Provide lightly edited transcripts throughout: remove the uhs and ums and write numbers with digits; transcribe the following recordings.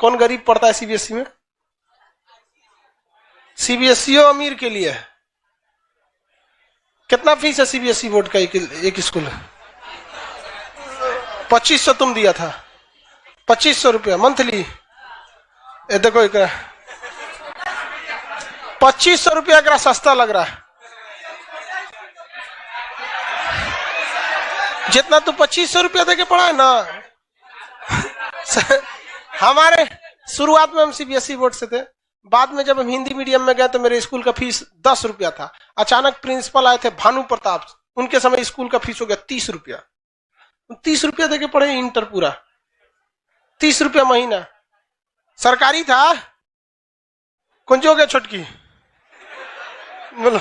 कौन गरीब पढ़ता है सीबीएसई में? सीबीएसई अमीर के लिए है। कितना फीस है सीबीएसई बोर्ड का एक स्कूल है? 2500 तुम दिया था, 2500 रुपया मंथली। ये देखो एक 2500 रुपया का सस्ता लग रहा है। जितना तू 2500 रुपया देके पढ़ा है ना हमारे शुरुआत में हम सीबीएसई बोर्ड से थे, बाद में जब हम हिंदी मीडियम में गए तो मेरे स्कूल का फीस 10 रुपया था। अचानक प्रिंसिपल आए थे भानु प्रताप, उनके समय स्कूल का फीस हो गया 30 रुपया। 30 रुपया देके पढ़े इंटर पूरा, 30 रुपया महीना। सरकारी था। कौन जो हो गया छोटकी? बोलो।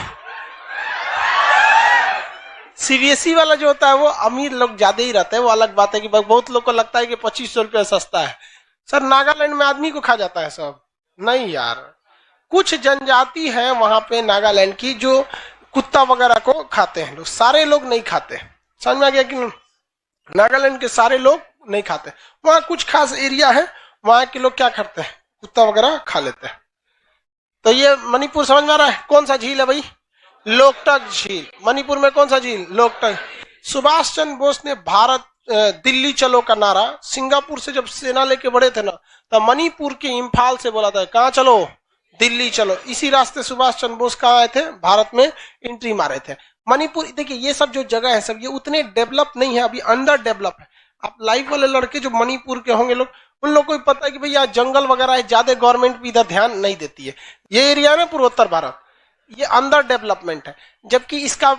सीबीएसई वाला जो होता है वो अमीर लोग ज्यादा ही रहते हैं, वो अलग बात है कि बहुत लोग को लगता है कि 2500 रुपया सस्ता है। सर नागालैंड में आदमी को खा जाता है सब। नहीं यार, कुछ जनजाति है वहां पे नागालैंड की जो कुत्ता वगैरह को खाते हैं लोग, सारे लोग नहीं खाते। समझ में आ गया कि नागालैंड के सारे लोग नहीं खाते। वहां कुछ खास एरिया है, वहां के लोग क्या करते हैं, कुत्ता वगैरह खा लेते हैं। तो ये मणिपुर समझ में आ रहा है? कौन सा झील है भाई? लोकटक झील। मणिपुर में कौन सा झील? लोकटक। सुभाष चंद्र बोस ने भारत दिल्ली चलो का नारा सिंगापुर से जब सेना लेके बढ़े थे ना, तो मणिपुर के इम्फाल से बोला था कहाँ चलो? दिल्ली चलो। इसी रास्ते सुभाष चंद्र बोस कहाँ आए थे? भारत में एंट्री मारे थे। मणिपुर देखिए, ये सब जो जगह है सब ये उतने डेवलप नहीं है, अभी अंडर डेवलप है। आप लाइव वाले लड़के जो मणिपुर के होंगे लोग, उन लोग को भी पता है कि भैया जंगल वगैरह है, ज्यादा गवर्नमेंट भी इधर ध्यान नहीं देती है। ये एरिया है ना पूर्वोत्तर भारत, ये अंडर डेवलपमेंट है। जबकि इसका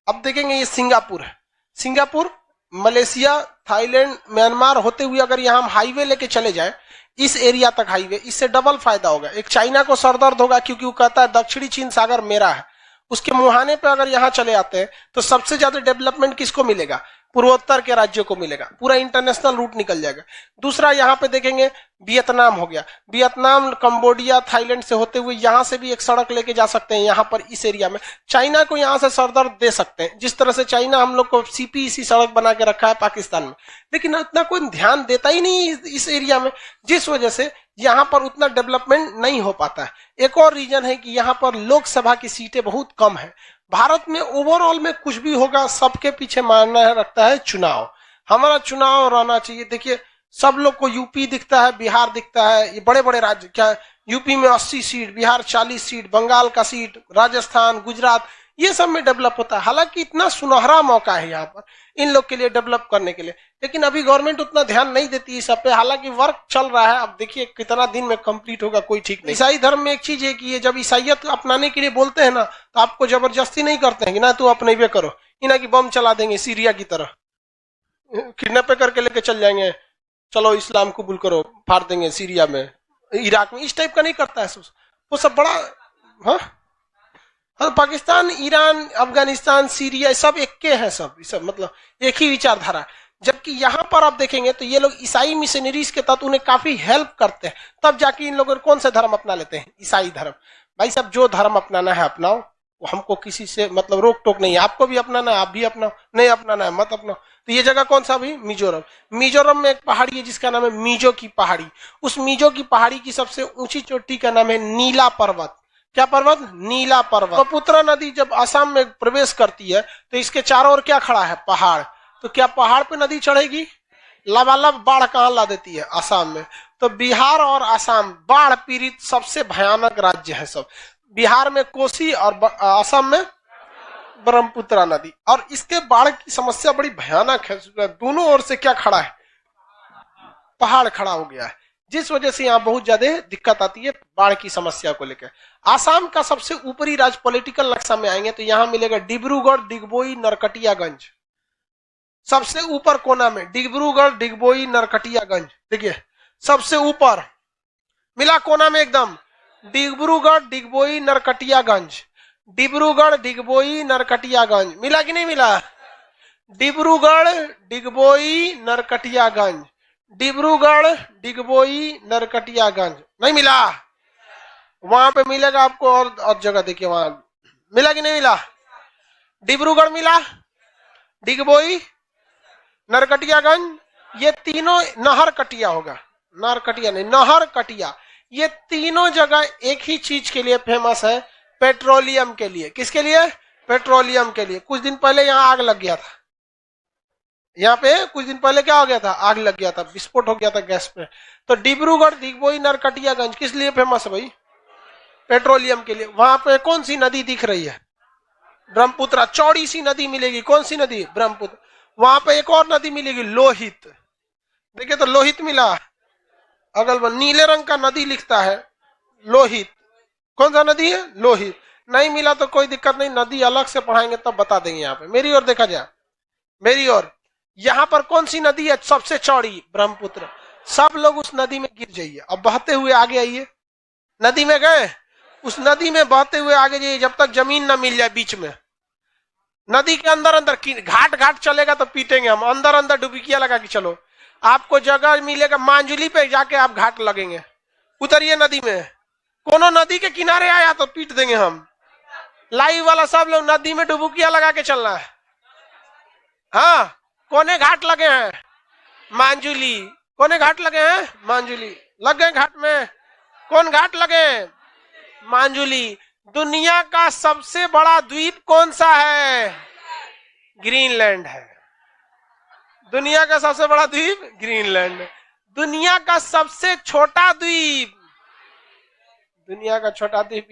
अब देखेंगे ये सिंगापुर है। सिंगापुर, मलेशिया, थाईलैंड, म्यांमार होते हुए अगर यहाँ हम हाईवे लेके चले जाए इस एरिया तक हाईवे, इससे डबल फायदा होगा। एक चाइना को सरदर्द होगा क्योंकि वो कहता है दक्षिणी चीन सागर मेरा है, उसके मुहाने पे अगर यहाँ चले आते हैं तो सबसे ज्यादा डेवलपमेंट किसको मिलेगा? पूर्वोत्तर के राज्यों को मिलेगा। पूरा इंटरनेशनल रूट निकल जाएगा। दूसरा यहाँ पे देखेंगे वियतनाम हो गया। वियतनाम, कंबोडिया, थाईलैंड से होते हुए यहाँ से भी एक सड़क लेके जा सकते हैं। यहाँ पर इस एरिया में चाइना को यहाँ से सरदर्द दे सकते हैं, जिस तरह से चाइना हम लोग को सीपीईसी सड़क बना के रखा है पाकिस्तान में। लेकिन उतना कोई ध्यान देता ही नहीं इस एरिया में, जिस वजह से यहाँ पर उतना डेवलपमेंट नहीं हो पाता है। एक और रीजन है कि यहाँ पर लोकसभा की सीटें बहुत कम है। भारत में ओवरऑल में कुछ भी होगा सबके पीछे मानना रखता है चुनाव। हमारा चुनाव रहना चाहिए। देखिए सब लोग को यूपी दिखता है, बिहार दिखता है, ये बड़े बड़े राज्य, क्या यूपी में 80 सीट, बिहार 40 सीट, बंगाल का सीट, राजस्थान, गुजरात, ये सब में डेवलप होता है। हालांकि इतना सुनहरा मौका है यहाँ पर इन लोग के लिए डेवलप करने के लिए, लेकिन अभी गवर्नमेंट उतना ध्यान नहीं देती इस सब पे। हालांकि वर्क चल रहा है, अब देखिए कितना दिन में कंप्लीट होगा कोई ठीक नहीं। ईसाई धर्म में एक चीज है कि ये जब ईसाइयत अपनाने के लिए बोलते हैं ना, तो आपको जबरदस्ती नहीं करते हैं कि ना तू अपने करो, इना की बम चला देंगे सीरिया की तरह, किडनैप करके लेके चल जाएंगे, चलो इस्लाम कबूल करो, फाड़ देंगे सीरिया में, इराक में। इस टाइप का नहीं करता है वो सब बड़ा। हाँ, पाकिस्तान, ईरान, अफगानिस्तान, सीरिया सब एक के हैं, सब मतलब एक ही विचारधारा। जबकि यहाँ पर आप देखेंगे तो ये लोग ईसाई मिशनरीज के तहत उन्हें काफी हेल्प करते हैं, तब जाके इन लोगों कौन सा धर्म अपना लेते हैं? ईसाई धर्म। भाई साहब जो धर्म अपनाना है अपनाओ, हमको किसी से मतलब रोक टोक नहीं है। आपको भी अपनाना है आप भी अपनाओ, नहीं अपनाना है मत अपनाओ। तो ये जगह कौन सा भी? मिजोरम। मिजोरम में एक पहाड़ी है जिसका नाम है मिजो की पहाड़ी। उस मिजो की पहाड़ी की सबसे ऊंची चोटी का नाम है नीला पर्वत। क्या पर्वत? नीला पर्वत। ब्रह्मपुत्र नदी जब असम में प्रवेश करती है तो इसके चारों ओर क्या खड़ा है? पहाड़। तो क्या पहाड़ पे नदी चढ़ेगी? लबालब बाढ़ कहां ला देती है? असम में। तो बिहार और असम बाढ़ पीड़ित सबसे भयानक राज्य है सब। बिहार में कोसी और असम में ब्रह्मपुत्र नदी, और इसके बाढ़ की समस्या बड़ी भयानक है। दोनों ओर से क्या खड़ा है? पहाड़ खड़ा हो गया है, जिस वजह से यहाँ बहुत ज्यादा दिक्कत आती है बाढ़ की समस्या को लेकर। आसाम का सबसे ऊपरी राज्य पॉलिटिकल नक्शा में आएंगे तो यहाँ मिलेगा डिब्रूगढ़, डिगबोई, नरकटियागंज। सबसे ऊपर कोना में डिब्रूगढ़, डिगबोई, नरकटियागंज। देखिए सबसे ऊपर मिला कोना में एकदम, डिब्रूगढ़, डिगबोई, नरकटियागंज। डिब्रूगढ़, डिगबोई, नरकटियागंज। मिला कि नहीं मिला? डिब्रूगढ़, डिगबोई, नरकटियागंज। डिब्रूगढ़, डिगबोई, नरकटियागंज। नहीं मिला? वहां पे मिलेगा आपको और जगह। देखिए वहां मिला कि नहीं मिला? डिब्रूगढ़ मिला, डिगबोई, नरकटियागंज, ये तीनों नहर कटिया होगा। नारकटिया नहीं, नहरकटिया। ये तीनों जगह एक ही चीज के लिए फेमस है, पेट्रोलियम के लिए। किसके लिए? पेट्रोलियम के लिए। कुछ दिन पहले यहाँ आग लग गया था, यहाँ पे कुछ दिन पहले क्या हो गया था? आग लग गया था, विस्फोट हो गया था गैस पे। तो डिब्रूगढ़, दिग्बोई, नरकटियागंज किस लिए फेमस है भाई? पेट्रोलियम के लिए। वहां पे कौन सी नदी दिख रही है? ब्रह्मपुत्र। चौड़ी सी नदी मिलेगी, कौन सी नदी? ब्रह्मपुत्र। वहां पे एक और नदी मिलेगी, लोहित। देखिए तो लोहित मिला, अगल बगल नीले रंग का नदी लिखता है, लोहित। कौन सा नदी है? लोहित। नहीं मिला तो कोई दिक्कत नहीं, नदी अलग से पढ़ाएंगे तब बता देंगे। यहाँ पे मेरी ओर देखा जाए, मेरी ओर। यहाँ पर कौन सी नदी है सबसे चौड़ी? ब्रह्मपुत्र। सब लोग उस नदी में गिर जाइए, अब बहते हुए आगे आइए। नदी में गए, उस नदी में बहते हुए आगे जाइए जब तक जमीन ना मिल जाए बीच में। नदी के अंदर अंदर घाट घाट चलेगा तो पीटेंगे हम, अंदर अंदर डुबकिया लगा के चलो। आपको जगह मिलेगा, मांजुली पे जाके आप घाट लगेंगे। उतरिए नदी में, कोनो नदी के किनारे आया तो पीट देंगे हम। लाइव वाला सब लोग नदी में डुबकिया लगा के चलना है। हाँ, कोने घाट लगे हैं? मांजुली। कोने घाट लगे हैं? मांजुली। लग गए घाट में? कौन घाट लगे? मांजुली। दुनिया का सबसे बड़ा द्वीप कौन सा है? ग्रीनलैंड है। दुनिया का सबसे बड़ा द्वीप ग्रीनलैंड। दुनिया का सबसे छोटा द्वीप, दुनिया का छोटा द्वीप,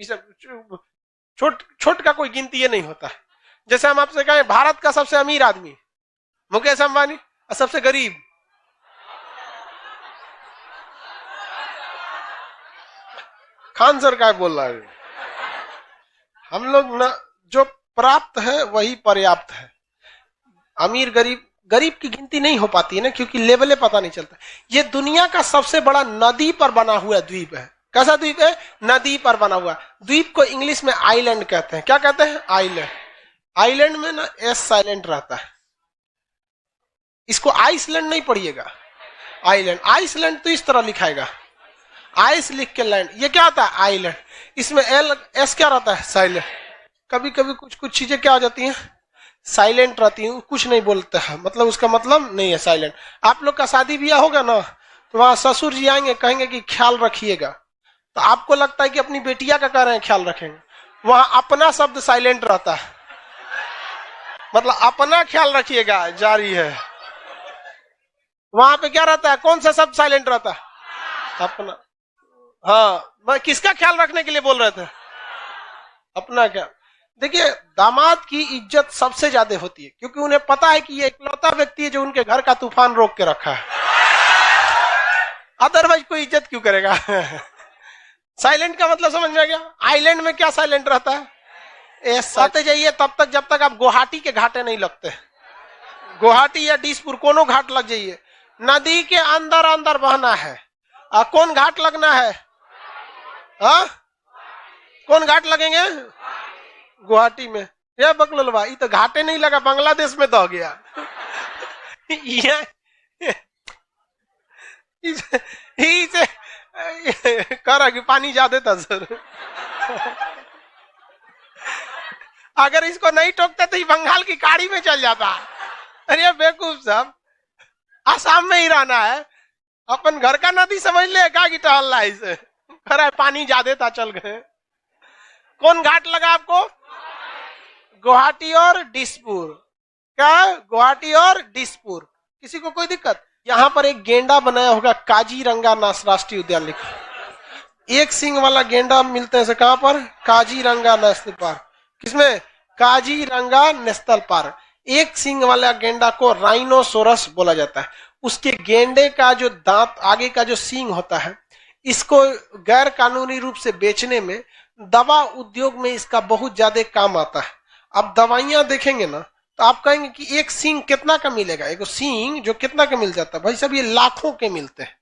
छोट का कोई गिनती ये नहीं होता। जैसे हम आपसे कहें भारत का सबसे अमीर आदमी मुकेश अंबानी, और सबसे गरीब खान सर का बोल रहा है। हम लोग न, जो प्राप्त है वही पर्याप्त है। अमीर गरीब, गरीब की गिनती नहीं हो पाती है ना, क्योंकि लेवले पता नहीं चलता। ये दुनिया का सबसे बड़ा नदी पर बना हुआ द्वीप है। कैसा द्वीप है? नदी पर बना हुआ। द्वीप को इंग्लिश में आइलैंड कहते हैं। क्या कहते हैं? आइलैंड। आइलैंड में ना एस साइलेंट रहता है। इसको आइसलैंड नहीं पढ़िएगा, आइलैंड। आइसलैंड तो इस तरह लिखाएगा, आइस लिख के लैंड। ये क्या होता है? आइलैंड। इसमें एल एस क्या रहता है? साइलेंट। कभी कभी कुछ कुछ चीजें क्या हो जाती हैं? साइलेंट रहती है, कुछ नहीं बोलता है, मतलब उसका मतलब नहीं है साइलेंट। आप लोग का शादी ब्याह होगा ना, तो वहां ससुर जी आएंगे, कहेंगे कि ख्याल रखिएगा, तो आपको लगता है कि अपनी बेटिया का कह रहे हैं ख्याल रखेंगे। वहां अपना शब्द साइलेंट रहता है, मतलब अपना ख्याल रखिएगा जारी है। वहां पे क्या रहता है? कौन सा शब्द साइलेंट रहता है? अपना। हाँ, मैं किसका ख्याल रखने के लिए बोल रहे थे? अपना ख्याल। देखिए, दामाद की इज्जत सबसे ज्यादा होती है, क्योंकि उन्हें पता है कि ये इकलौता व्यक्ति है जो उनके घर का तूफान रोक के रखा है। अदरवाइज कोई इज्जत क्यों करेगा? साइलेंट का मतलब समझ में आ गया? आइलैंड में क्या साइलेंट रहता है? आते जाइए तब तक जब तक आप गुवाहाटी के घाटे नहीं लगते। गुवाहाटी या डिसपुर कोनो घाट लग जाइए, नदी के अंदर अंदर बहना है। कौन घाट लगना है? हाँ, कौन घाट लगेंगे? गुवाहाटी में। ये बकलवा, ये तो घाटे नहीं लगा, बांग्लादेश में तो गया। करा कि पानी ज्यादा था सर। अगर इसको नहीं टोकते तो ये बंगाल की खाड़ी में चल जाता। अरे बेवकूफ साहब, आसाम में ही रहना है, अपन घर का नदी समझ ले क्या कि टहल रहा है इसे। खरा पानी ज्यादा था, चल गए। कौन घाट लगा आपको? गुवाहाटी और डिसपुर। क्या? गुवाहाटी और डिसपुर। किसी को कोई दिक्कत? यहाँ पर एक गेंडा बनाया होगा, काजीरंगा राष्ट्रीय उद्यान लिखा। एक सिंग वाला गेंडा मिलते हैं कहां पर? Kaziranga national park. किसमें? Kaziranga national park. एक सिंग वाला गेंडा को राइनोसोरस बोला जाता है। उसके गेंडे का जो दांत, आगे का जो सींग होता है, इसको गैर कानूनी रूप से बेचने में, दवा उद्योग में इसका बहुत ज्यादा काम आता है। आप दवाइयां देखेंगे ना तो आप कहेंगे कि एक सींग कितना का मिलेगा? एक सींग जो कितना का मिल जाता है? भाई साहब, ये लाखों के मिलते हैं।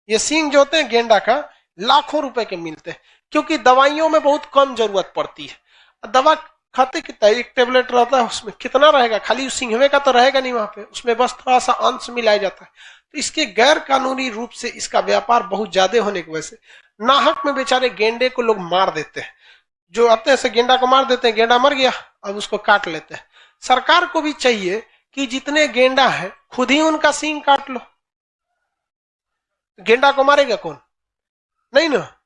ये सींग जो होते हैं गेंडा का, लाखों रुपए के मिलते हैं, क्योंकि दवाइयों में बहुत कम जरूरत पड़ती है। दवा खाते कितना? एक टेबलेट रहता है, उसमें कितना रहेगा? खाली सिंघवे का तो रहेगा नहीं वहां पे, उसमें बस थोड़ा सा अंश मिलाया जाता है। तो इसके गैर कानूनी रूप से इसका व्यापार बहुत ज्यादा होने की वजह से नाहक में बेचारे गेंडे को लोग मार देते हैं। जो आते हैं गेंडा को मार देते हैं, गेंडा मर गया, अब उसको काट लेते हैं। सरकार को भी चाहिए कि जितने गेंडा है खुद ही उनका सींग काट लो। गेंडा को मारेगा कौन? नहीं ना।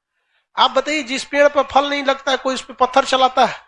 आप बताइए, जिस पेड़ पर फल नहीं लगता है कोई उस पर पत्थर चलाता है?